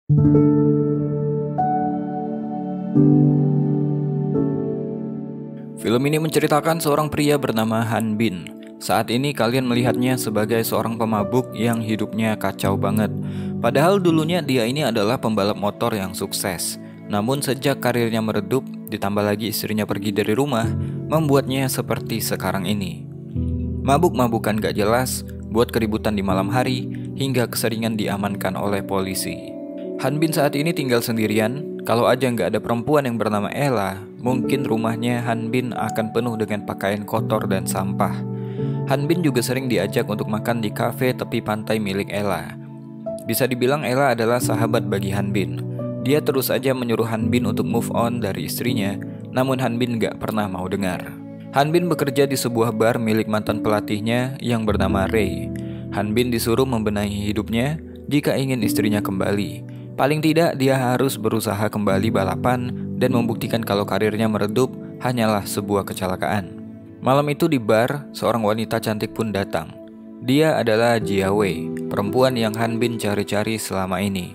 Film ini menceritakan seorang pria bernama Han Bin. Saat ini kalian melihatnya sebagai seorang pemabuk yang hidupnya kacau banget. Padahal dulunya dia ini adalah pembalap motor yang sukses. Namun sejak karirnya meredup, ditambah lagi istrinya pergi dari rumah, membuatnya seperti sekarang ini. Mabuk-mabukan gak jelas, buat keributan di malam hari, hingga keseringan diamankan oleh polisi. Han Bin saat ini tinggal sendirian. Kalau aja nggak ada perempuan yang bernama Ella, mungkin rumahnya Han Bin akan penuh dengan pakaian kotor dan sampah. Han Bin juga sering diajak untuk makan di kafe tepi pantai milik Ella. Bisa dibilang Ella adalah sahabat bagi Han Bin. Dia terus aja menyuruh Han Bin untuk move on dari istrinya, namun Han Bin nggak pernah mau dengar. Han Bin bekerja di sebuah bar milik mantan pelatihnya yang bernama Ray. Han Bin disuruh membenahi hidupnya jika ingin istrinya kembali. Paling tidak dia harus berusaha kembali balapan dan membuktikan kalau karirnya meredup hanyalah sebuah kecelakaan. Malam itu di bar, seorang wanita cantik pun datang. Dia adalah Jia Wei, perempuan yang Han Bin cari-cari selama ini.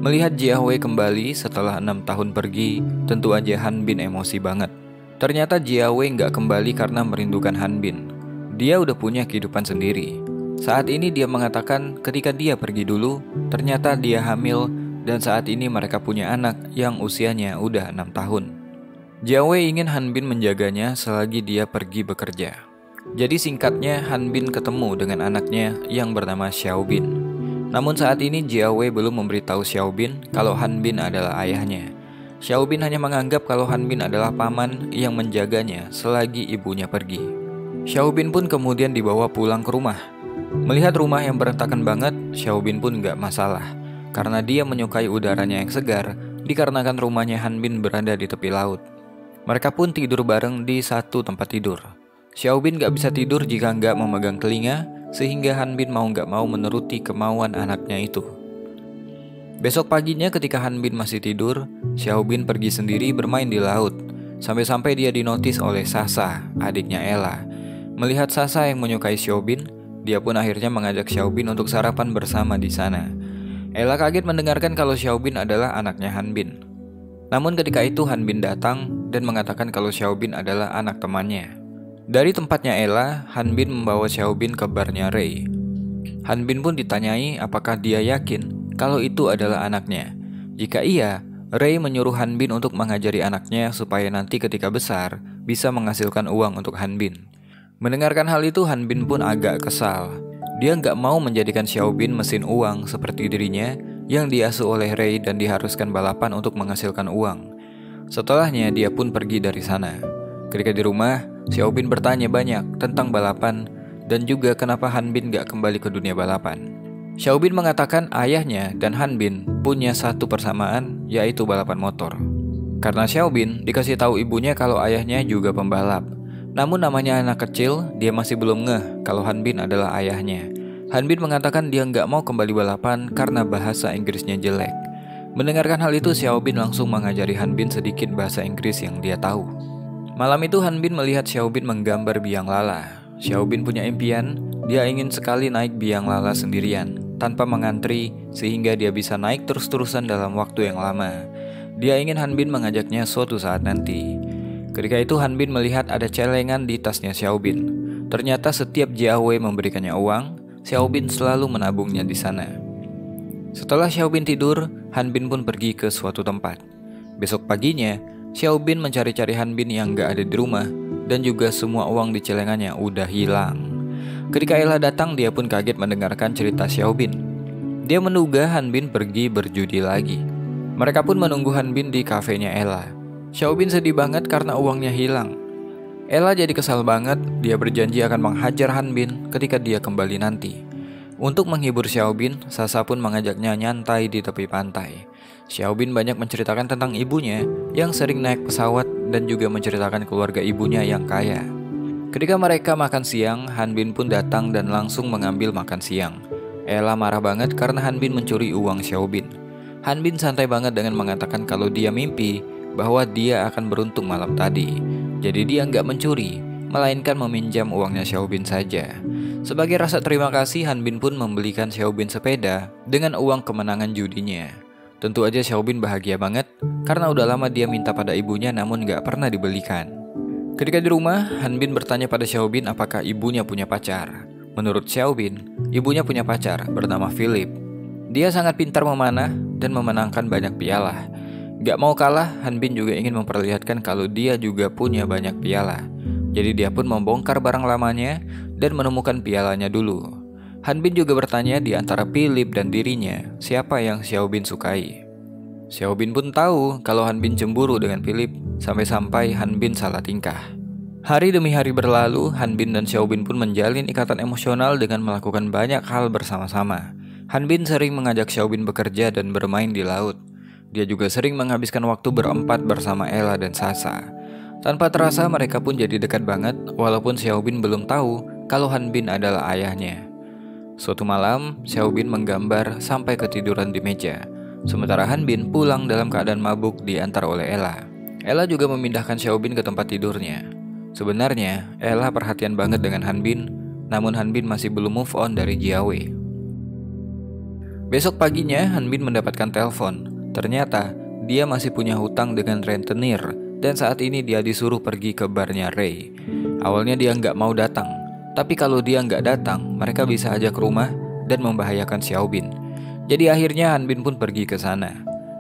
Melihat Jia Wei kembali setelah 6 tahun pergi, tentu aja Han Bin emosi banget. Ternyata Jia Wei nggak kembali karena merindukan Han Bin. Dia udah punya kehidupan sendiri. Saat ini dia mengatakan ketika dia pergi dulu, ternyata dia hamil. Dan saat ini mereka punya anak yang usianya udah 6 tahun. Jia Wei ingin Han Bin menjaganya selagi dia pergi bekerja. Jadi singkatnya Han Bin ketemu dengan anaknya yang bernama Xiao Bin. Namun saat ini Jia Wei belum memberitahu Xiao Bin kalau Han Bin adalah ayahnya. Xiao Bin hanya menganggap kalau Han Bin adalah paman yang menjaganya selagi ibunya pergi. Xiao Bin pun kemudian dibawa pulang ke rumah. Melihat rumah yang berantakan banget, Xiao Bin pun gak masalah. Karena dia menyukai udaranya yang segar, dikarenakan rumahnya Han Bin berada di tepi laut. Mereka pun tidur bareng di satu tempat tidur. Xiao Bin gak bisa tidur jika gak memegang telinga, sehingga Han Bin mau gak mau menuruti kemauan anaknya itu. Besok paginya ketika Han Bin masih tidur, Xiao Bin pergi sendiri bermain di laut. Sampai-sampai dia dinotis oleh Sasa, adiknya Ella. Melihat Sasa yang menyukai Xiao Bin, dia pun akhirnya mengajak Xiao Bin untuk sarapan bersama di sana. Ella kaget mendengarkan kalau Xiao Bin adalah anaknya Han Bin. Namun ketika itu Han Bin datang dan mengatakan kalau Xiao Bin adalah anak temannya. Dari tempatnya Ella, Han Bin membawa Xiao Bin ke barnya Ray. Han Bin pun ditanyai apakah dia yakin kalau itu adalah anaknya. Jika iya, Ray menyuruh Han Bin untuk mengajari anaknya supaya nanti ketika besar bisa menghasilkan uang untuk Han Bin. Mendengarkan hal itu Han Bin pun agak kesal. Dia nggak mau menjadikan Xiao Bin mesin uang seperti dirinya yang diasuh oleh Ray dan diharuskan balapan untuk menghasilkan uang. Setelahnya dia pun pergi dari sana. Ketika di rumah, Xiao Bin bertanya banyak tentang balapan dan juga kenapa Han Bin nggak kembali ke dunia balapan. Xiao Bin mengatakan ayahnya dan Han Bin punya satu persamaan, yaitu balapan motor. Karena Xiao Bin dikasih tahu ibunya kalau ayahnya juga pembalap. Namun namanya anak kecil, dia masih belum ngeh kalau Han Bin adalah ayahnya. Han Bin mengatakan dia nggak mau kembali balapan karena bahasa Inggrisnya jelek. Mendengarkan hal itu, Xiao Bin langsung mengajari Han Bin sedikit bahasa Inggris yang dia tahu. Malam itu Han Bin melihat Xiao Bin menggambar biang lala. Xiao Bin punya impian, dia ingin sekali naik biang lala sendirian, tanpa mengantri, sehingga dia bisa naik terus-terusan dalam waktu yang lama. Dia ingin Han Bin mengajaknya suatu saat nanti. Ketika itu Han Bin melihat ada celengan di tasnya Xiao Bin. Ternyata setiap Jia Wei memberikannya uang, Xiao Bin selalu menabungnya di sana. Setelah Xiao Bin tidur, Han Bin pun pergi ke suatu tempat. Besok paginya, Xiao Bin mencari-cari Han Bin yang gak ada di rumah, dan juga semua uang di celengannya udah hilang. Ketika Ella datang, dia pun kaget mendengarkan cerita Xiao Bin. Dia menduga Han Bin pergi berjudi lagi. Mereka pun menunggu Han Bin di kafenya Ella. Xiao Bin sedih banget karena uangnya hilang. Ella jadi kesal banget, dia berjanji akan menghajar Han Bin ketika dia kembali nanti. Untuk menghibur Xiao Bin, Sasa pun mengajaknya nyantai di tepi pantai. Xiao Bin banyak menceritakan tentang ibunya yang sering naik pesawat dan juga menceritakan keluarga ibunya yang kaya. Ketika mereka makan siang, Han Bin pun datang dan langsung mengambil makan siang. Ella marah banget karena Han Bin mencuri uang Xiao Bin. Han Bin santai banget dengan mengatakan kalau dia mimpi bahwa dia akan beruntung malam tadi. Jadi dia nggak mencuri, melainkan meminjam uangnya Xiao Bin saja. Sebagai rasa terima kasih, Han Bin pun membelikan Xiao Bin sepeda dengan uang kemenangan judinya. Tentu aja Xiaobin bahagia banget karena udah lama dia minta pada ibunya namun gak pernah dibelikan. Ketika di rumah, Hanbin bertanya pada Xiaobin apakah ibunya punya pacar. Menurut Xiaobin, ibunya punya pacar bernama Philip. Dia sangat pintar memanah dan memenangkan banyak piala. Gak mau kalah, Hanbin juga ingin memperlihatkan kalau dia juga punya banyak piala. Jadi dia pun membongkar barang lamanya dan menemukan pialanya dulu. Hanbin juga bertanya di antara Philip dan dirinya, siapa yang Xiaobin sukai. Xiaobin pun tahu kalau Hanbin cemburu dengan Philip, sampai-sampai Hanbin salah tingkah. Hari demi hari berlalu, Hanbin dan Xiaobin pun menjalin ikatan emosional dengan melakukan banyak hal bersama-sama. Hanbin sering mengajak Xiaobin bekerja dan bermain di laut. Dia juga sering menghabiskan waktu berempat bersama Ella dan Sasa. Tanpa terasa mereka pun jadi dekat banget, walaupun Xiaobin belum tahu kalau Hanbin adalah ayahnya. Suatu malam, Xiaobin menggambar sampai ketiduran di meja. Sementara Hanbin pulang dalam keadaan mabuk diantar oleh Ella. Ella juga memindahkan Xiaobin ke tempat tidurnya. Sebenarnya, Ella perhatian banget dengan Hanbin, namun Hanbin masih belum move on dari Jiawei. Besok paginya, Hanbin mendapatkan telepon. Ternyata, dia masih punya hutang dengan rentenir, dan saat ini dia disuruh pergi ke barnya Ray. Awalnya dia nggak mau datang, tapi kalau dia nggak datang, mereka bisa ajak ke rumah dan membahayakan Xiaobin. Jadi akhirnya Hanbin pun pergi ke sana.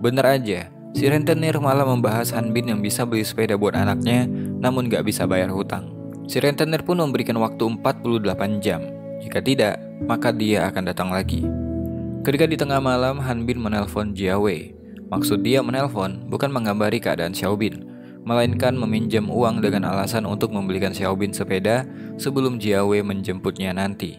Bener aja, si rentenir malah membahas Hanbin yang bisa beli sepeda buat anaknya, namun gak bisa bayar hutang. Si rentenir pun memberikan waktu 48 jam. Jika tidak, maka dia akan datang lagi. Ketika di tengah malam, Hanbin menelpon Jiawei. Maksud dia menelpon bukan mengabari keadaan Xiaobin, melainkan meminjam uang dengan alasan untuk membelikan Xiaobin sepeda sebelum Jiawei menjemputnya nanti.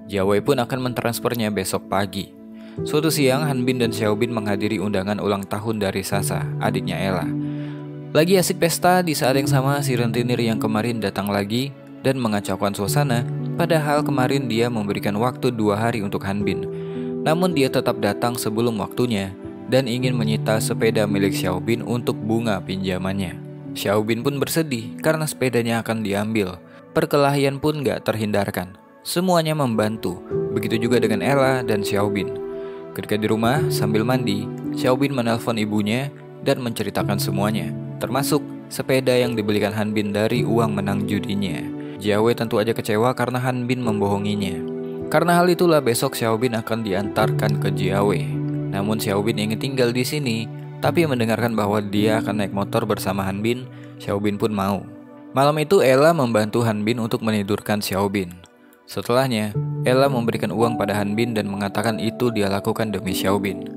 Jiawei pun akan mentransfernya besok pagi. Suatu siang, Hanbin dan Xiaobin menghadiri undangan ulang tahun dari Sasa, adiknya Ella. Lagi asik pesta, di saat yang sama si rentenir yang kemarin datang lagi dan mengacaukan suasana, padahal kemarin dia memberikan waktu 2 hari untuk Hanbin. Namun dia tetap datang sebelum waktunya dan ingin menyita sepeda milik Xiaobin untuk bunga pinjamannya. Xiaobin pun bersedih karena sepedanya akan diambil. Perkelahian pun gak terhindarkan. Semuanya membantu, begitu juga dengan Ella dan Xiaobin. Ketika di rumah sambil mandi, Xiaobin menelpon ibunya dan menceritakan semuanya, termasuk sepeda yang dibelikan Hanbin dari uang menang judinya. Jiawei tentu aja kecewa karena Hanbin membohonginya. Karena hal itulah besok Xiaobin akan diantarkan ke Jiawei. Namun Xiaobin ingin tinggal di sini, tapi mendengarkan bahwa dia akan naik motor bersama Hanbin, Xiaobin pun mau. Malam itu Ella membantu Hanbin untuk menidurkan Xiaobin. Setelahnya, Ella memberikan uang pada Hanbin dan mengatakan itu dia lakukan demi Xiaobin.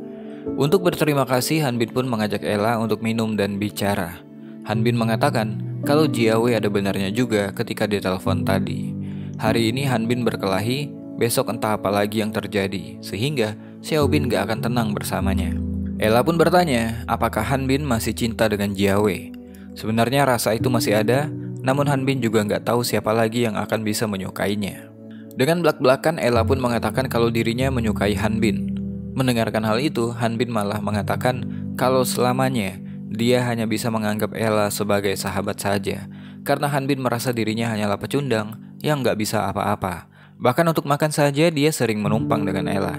Untuk berterima kasih, Hanbin pun mengajak Ella untuk minum dan bicara. Hanbin mengatakan kalau Jiawei ada benarnya juga ketika ditelepon tadi. Hari ini Hanbin berkelahi, besok entah apa lagi yang terjadi, sehingga Xiaobin gak akan tenang bersamanya. Ella pun bertanya apakah Hanbin masih cinta dengan Jiawei. Sebenarnya rasa itu masih ada, namun Hanbin juga gak tahu siapa lagi yang akan bisa menyukainya. Dengan belak-belakan, Ella pun mengatakan kalau dirinya menyukai Hanbin. Mendengarkan hal itu, Hanbin malah mengatakan kalau selamanya dia hanya bisa menganggap Ella sebagai sahabat saja, karena Hanbin merasa dirinya hanyalah pecundang yang gak bisa apa-apa. Bahkan untuk makan saja dia sering menumpang dengan Ella.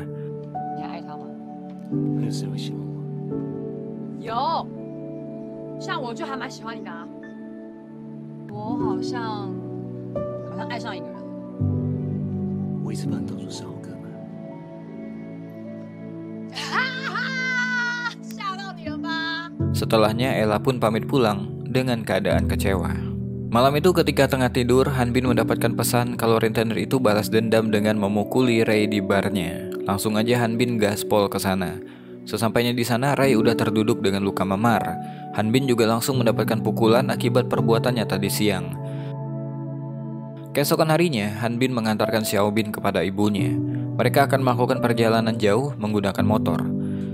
Setelahnya Ella pun pamit pulang dengan keadaan kecewa. Malam itu ketika tengah tidur, Hanbin mendapatkan pesan kalau rentenir itu balas dendam dengan memukuli Ray di barnya. Langsung aja Hanbin gaspol ke sana. Sesampainya di sana, Ray udah terduduk dengan luka memar. Hanbin juga langsung mendapatkan pukulan akibat perbuatannya tadi siang. Keesokan harinya, Hanbin mengantarkan Xiaobin kepada ibunya. Mereka akan melakukan perjalanan jauh menggunakan motor.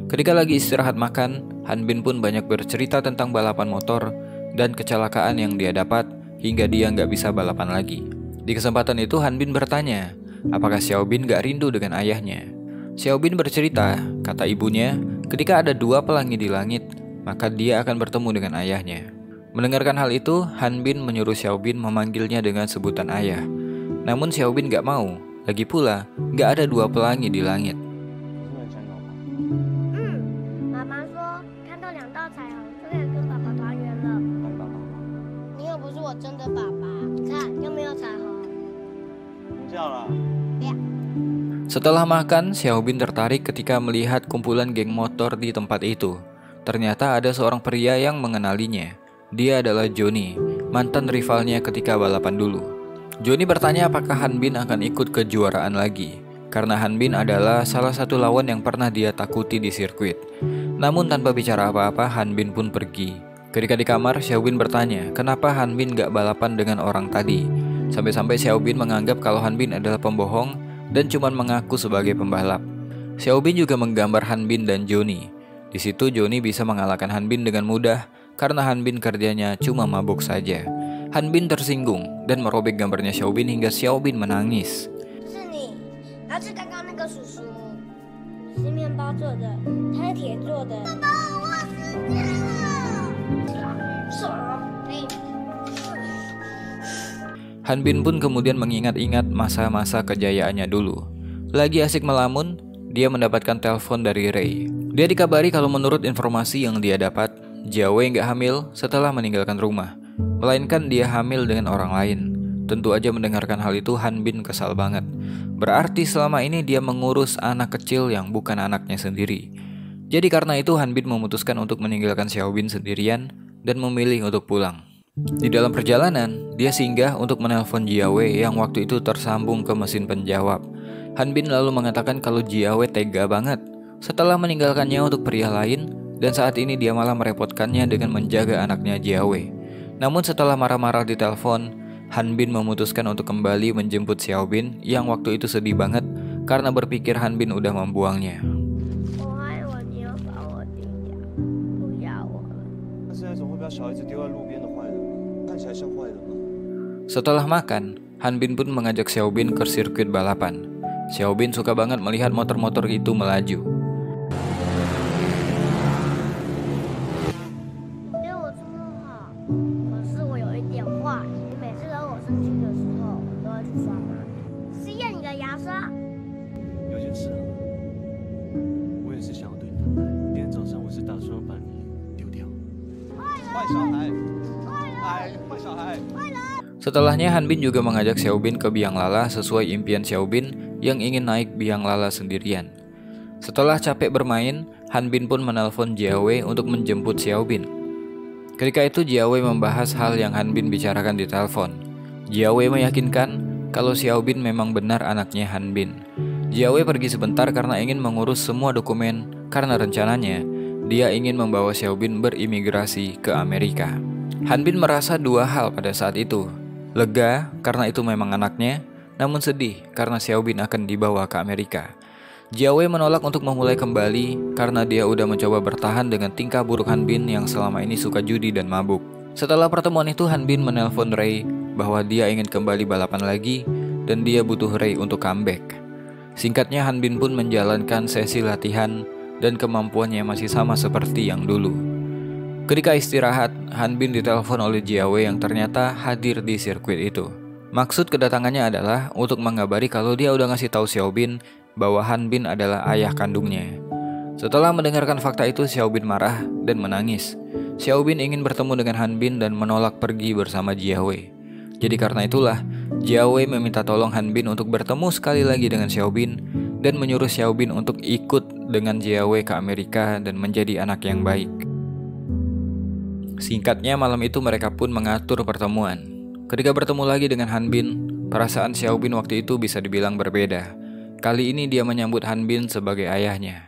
Ketika lagi istirahat makan, Hanbin pun banyak bercerita tentang balapan motor dan kecelakaan yang dia dapat hingga dia nggak bisa balapan lagi. Di kesempatan itu Hanbin bertanya, apakah Xiaobin nggak rindu dengan ayahnya? Xiaobin bercerita, kata ibunya, ketika ada 2 pelangi di langit, maka dia akan bertemu dengan ayahnya. Mendengarkan hal itu, Hanbin menyuruh Xiaobin memanggilnya dengan sebutan ayah. Namun Xiaobin nggak mau, lagi pula nggak ada 2 pelangi di langit. 到彩虹就可以跟爸爸团圆了。你又不是我真的爸爸，你看又没有彩虹。不要了。不要。 Setelah makan, Xiaobin tertarik ketika melihat kumpulan geng motor di tempat itu. Ternyata ada seorang pria yang mengenalinya. Dia adalah Johnny, mantan rivalnya ketika balapan dulu. Johnny bertanya apakah Han Bin akan ikut kejuaraan lagi, karena Han Bin adalah salah satu lawan yang pernah dia takuti di sirkuit. Namun tanpa bicara apa-apa, Han Bin pun pergi. Ketika di kamar, Xiaobin bertanya kenapa Han Bin gak balapan dengan orang tadi. Sampai-sampai Xiaobin menganggap kalau Han Bin adalah pembohong dan cuma mengaku sebagai pembalap. Xiaobin juga menggambar Han Bin dan Johnny. Di situ Johnny bisa mengalahkan Han Bin dengan mudah karena Han Bin kerjanya cuma mabuk saja. Han Bin tersinggung dan merobek gambarnya Xiaobin hingga Xiaobin menangis. 是你，然后是刚刚那个叔叔，是面包做的，它是铁做的。我死了！傻逼！ Han Bin pun kemudian mengingat-ingat masa-masa kejayaannya dulu. Lagi asik melamun, dia mendapatkan telepon dari Ray. Dia dikabari kalau menurut informasi yang dia dapat, Jia Wei nggak hamil setelah meninggalkan rumah, melainkan dia hamil dengan orang lain. Tentu aja mendengarkan hal itu Han Bin kesal banget. Berarti selama ini dia mengurus anak kecil yang bukan anaknya sendiri. Jadi karena itu Han Bin memutuskan untuk meninggalkan Xiaobin sendirian dan memilih untuk pulang. Di dalam perjalanan, dia singgah untuk menelpon Jia Wei yang waktu itu tersambung ke mesin penjawab. Han Bin lalu mengatakan kalau Jia Wei tega banget setelah meninggalkannya untuk pria lain, dan saat ini dia malah merepotkannya dengan menjaga anaknya Jia Wei. Namun setelah marah-marah di telepon, Han Bin memutuskan untuk kembali menjemput Xiaobin yang waktu itu sedih banget karena berpikir Han Bin udah membuangnya. Setelah makan, Han Bin pun mengajak Xiaobin ke sirkuit balapan. Xiaobin suka banget melihat motor-motor itu melaju. Setelahnya Han Bin juga mengajak Xiaobin ke biang lala sesuai impian Xiaobin yang ingin naik biang lala sendirian. Setelah capek bermain, Han Bin pun menelpon Jia Wei untuk menjemput Xiaobin. Ketika itu Jia Wei membahas hal yang Han Bin bicarakan di telepon. Jia Wei meyakinkan kalau Xiaobin memang benar anaknya Han Bin. Jia Wei pergi sebentar karena ingin mengurus semua dokumen karena rencananya dia ingin membawa Xiaobin berimigrasi ke Amerika. Han Bin merasa dua hal pada saat itu. Lega karena itu memang anaknya, namun sedih karena Xiaobin akan dibawa ke Amerika. Jia Wei menolak untuk memulai kembali karena dia udah mencoba bertahan dengan tingkah buruk Han Bin yang selama ini suka judi dan mabuk. Setelah pertemuan itu Han Bin menelpon Ray bahwa dia ingin kembali balapan lagi dan dia butuh Ray untuk comeback. Singkatnya Han Bin pun menjalankan sesi latihan dan kemampuannya masih sama seperti yang dulu. Ketika istirahat, Han Bin ditelepon oleh Jia Wei yang ternyata hadir di sirkuit itu. Maksud kedatangannya adalah untuk mengabari kalau dia udah ngasih tahu Xiaobin bahwa Han Bin adalah ayah kandungnya. Setelah mendengarkan fakta itu, Xiaobin marah dan menangis. Xiaobin ingin bertemu dengan Han Bin dan menolak pergi bersama Jia Wei. Jadi karena itulah, Jia Wei meminta tolong Han Bin untuk bertemu sekali lagi dengan Xiaobin dan menyuruh Xiaobin untuk ikut dengan Jia Wei ke Amerika dan menjadi anak yang baik. Singkatnya, malam itu mereka pun mengatur pertemuan. Ketika bertemu lagi dengan Han Bin, perasaan Xiaobin waktu itu bisa dibilang berbeda. Kali ini dia menyambut Han Bin sebagai ayahnya.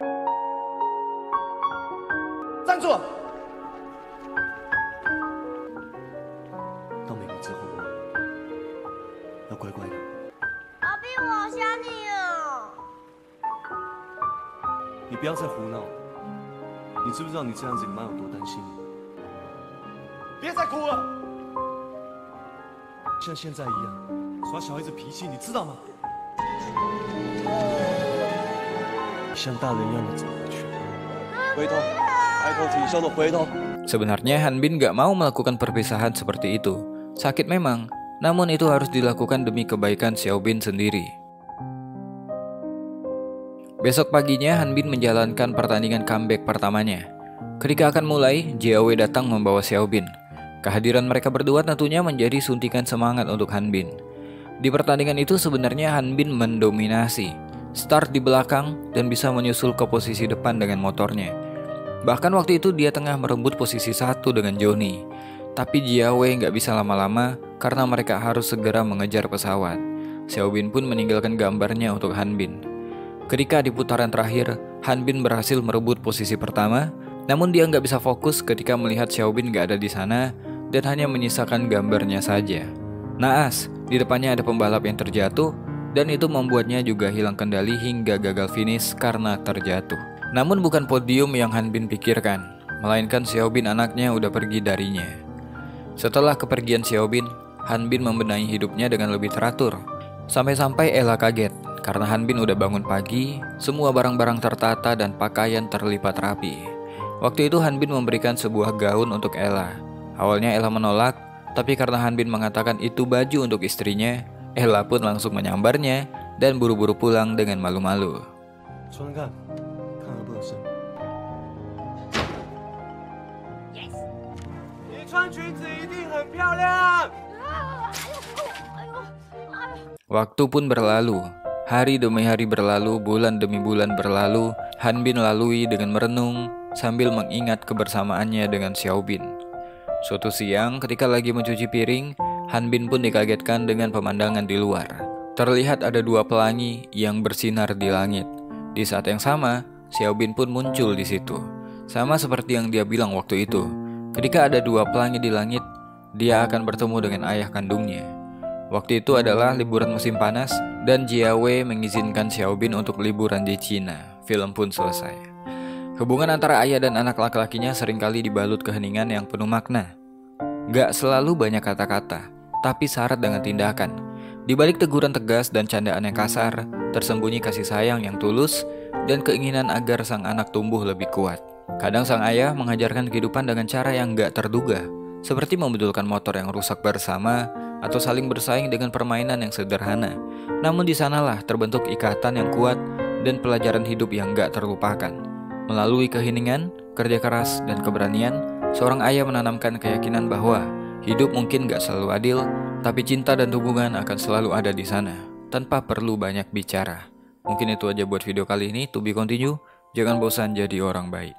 Sebenarnya Han Bin gak mau melakukan perpisahan seperti itu. Sakit memang, namun itu harus dilakukan demi kebaikan Xiaobin sendiri. Besok paginya Han Bin menjalankan pertandingan comeback pertamanya. Ketika akan mulai, Jiaowei datang membawa Xiaobin. Kehadiran mereka berdua tentunya menjadi suntikan semangat untuk Han Bin. Di pertandingan itu sebenarnya Han Bin mendominasi, start di belakang dan bisa menyusul ke posisi depan dengan motornya. Bahkan waktu itu dia tengah merebut posisi 1 dengan Johnny. Tapi Jiaowei nggak bisa lama-lama karena mereka harus segera mengejar pesawat. Xiaobin pun meninggalkan gambarnya untuk Han Bin. Ketika di putaran terakhir, Han Bin berhasil merebut posisi pertama, namun dia nggak bisa fokus ketika melihat Xiaobin nggak ada di sana dan hanya menyisakan gambarnya saja. Naas, di depannya ada pembalap yang terjatuh dan itu membuatnya juga hilang kendali hingga gagal finish karena terjatuh. Namun bukan podium yang Han Bin pikirkan, melainkan Xiaobin anaknya udah pergi darinya. Setelah kepergian Xiaobin, Han Bin membenahi hidupnya dengan lebih teratur. Sampai-sampai Ella kaget karena Han Bin udah bangun pagi, semua barang-barang tertata dan pakaian terlipat rapi. Waktu itu Han Bin memberikan sebuah gaun untuk Ella. Awalnya Ella menolak, tapi karena Han Bin mengatakan itu baju untuk istrinya, Ella pun langsung menyambarnya dan buru-buru pulang dengan malu-malu. Waktu pun berlalu. Hari demi hari berlalu, bulan demi bulan berlalu. Han Bin lalui dengan merenung sambil mengingat kebersamaannya dengan Xiaobin. Suatu siang ketika lagi mencuci piring, Han Bin pun dikagetkan dengan pemandangan di luar. Terlihat ada 2 pelangi yang bersinar di langit. Di saat yang sama, Xiaobin pun muncul di situ. Sama seperti yang dia bilang waktu itu. Ketika ada 2 pelangi di langit, dia akan bertemu dengan ayah kandungnya. Waktu itu adalah liburan musim panas dan Jiaowei mengizinkan Xiaobin untuk liburan di Cina. Film pun selesai. Hubungan antara ayah dan anak laki-lakinya seringkali dibalut keheningan yang penuh makna. Gak selalu banyak kata-kata, tapi syarat dengan tindakan. Di balik teguran tegas dan candaan yang kasar, tersembunyi kasih sayang yang tulus dan keinginan agar sang anak tumbuh lebih kuat. Kadang sang ayah mengajarkan kehidupan dengan cara yang gak terduga, seperti membetulkan motor yang rusak bersama atau saling bersaing dengan permainan yang sederhana. Namun di sanalah terbentuk ikatan yang kuat dan pelajaran hidup yang gak terlupakan. Melalui keheningan, kerja keras, dan keberanian, seorang ayah menanamkan keyakinan bahwa hidup mungkin gak selalu adil, tapi cinta dan hubungan akan selalu ada di sana, tanpa perlu banyak bicara. Mungkin itu aja buat video kali ini. To be continue, jangan bosan jadi orang baik.